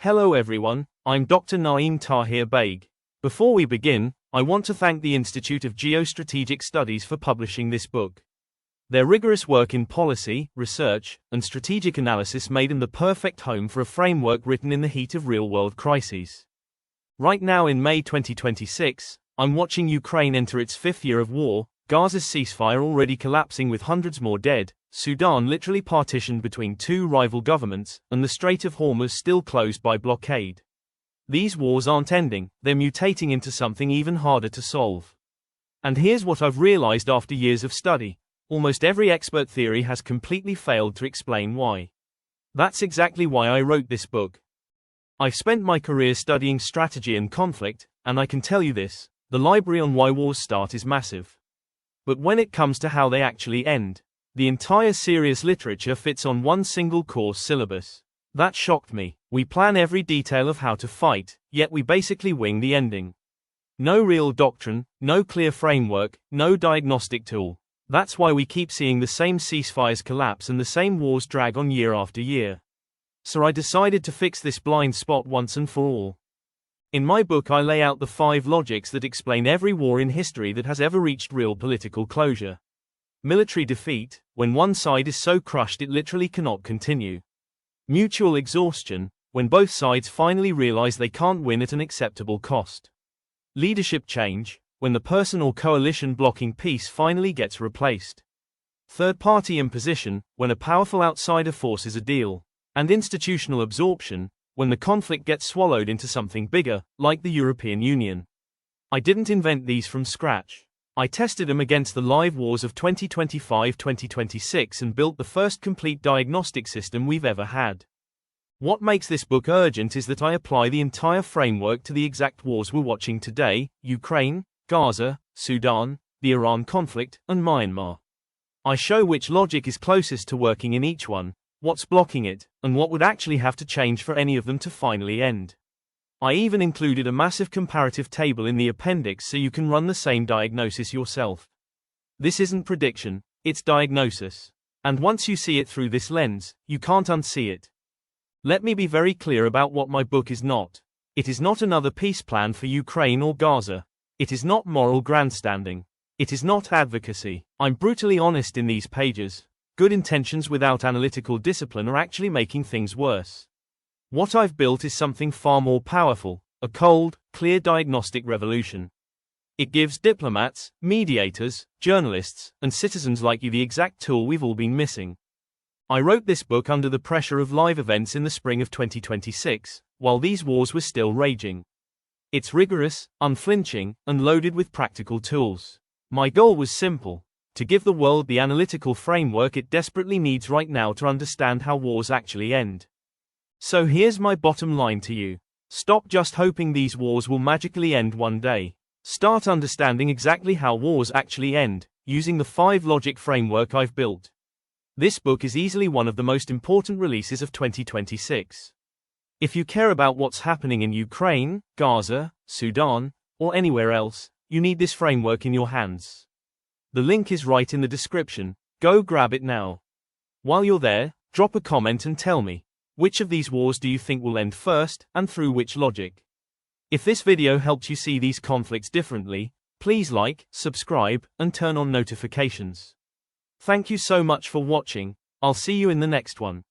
Hello everyone, I'm Dr. Naim Tahir Baig. Before we begin, I want to thank the Institute of Geo-Strategic Studies for publishing this book. Their rigorous work in policy, research, and strategic analysis made them the perfect home for a framework written in the heat of real-world crises. Right now in May 2026, I'm watching Ukraine enter its fifth year of war, Gaza's ceasefire already collapsing with hundreds more dead, Sudan literally partitioned between two rival governments, and the Strait of Hormuz still closed by blockade. These wars aren't ending, they're mutating into something even harder to solve. And here's what I've realized after years of study. Almost every expert theory has completely failed to explain why. That's exactly why I wrote this book. I've spent my career studying strategy and conflict, and I can tell you this, the library on why wars start is massive. But when it comes to how they actually end, the entire serious literature fits on one single course syllabus. That shocked me. We plan every detail of how to fight, yet we basically wing the ending. No real doctrine, no clear framework, no diagnostic tool. That's why we keep seeing the same ceasefires collapse and the same wars drag on year after year. So I decided to fix this blind spot once and for all. In my book I lay out the 5 logics that explain every war in history that has ever reached real political closure. Military defeat, when one side is so crushed it literally cannot continue. Mutual exhaustion, when both sides finally realize they can't win at an acceptable cost. Leadership change, when the person or coalition blocking peace finally gets replaced. Third-party imposition, when a powerful outsider forces a deal. And institutional absorption, when the conflict gets swallowed into something bigger, like the European Union. I didn't invent these from scratch. I tested them against the live wars of 2025-2026 and built the first complete diagnostic system we've ever had. What makes this book urgent is that I apply the entire framework to the exact wars we're watching today: Ukraine, Gaza, Sudan, the Iran conflict, and Myanmar. I show which logic is closest to working in each one, what's blocking it, and what would actually have to change for any of them to finally end. I even included a massive comparative table in the appendix so you can run the same diagnosis yourself. This isn't prediction, it's diagnosis. And once you see it through this lens, you can't unsee it. Let me be very clear about what my book is not. It is not another peace plan for Ukraine or Gaza. It is not moral grandstanding. It is not advocacy. I'm brutally honest in these pages. Good intentions without analytical discipline are actually making things worse. What I've built is something far more powerful, a cold, clear diagnostic revolution. It gives diplomats, mediators, journalists, and citizens like you the exact tool we've all been missing. I wrote this book under the pressure of live events in the spring of 2026, while these wars were still raging. It's rigorous, unflinching, and loaded with practical tools. My goal was simple: to give the world the analytical framework it desperately needs right now to understand how wars actually end. So here's my bottom line to you. Stop just hoping these wars will magically end one day. Start understanding exactly how wars actually end, using the 5 logic framework I've built. This book is easily one of the most important releases of 2026. If you care about what's happening in Ukraine, Gaza, Sudan, or anywhere else, you need this framework in your hands. The link is right in the description. Go grab it now. While you're there, drop a comment and tell me, which of these wars do you think will end first, and through which logic? If this video helped you see these conflicts differently, please like, subscribe, and turn on notifications. Thank you so much for watching. I'll see you in the next one.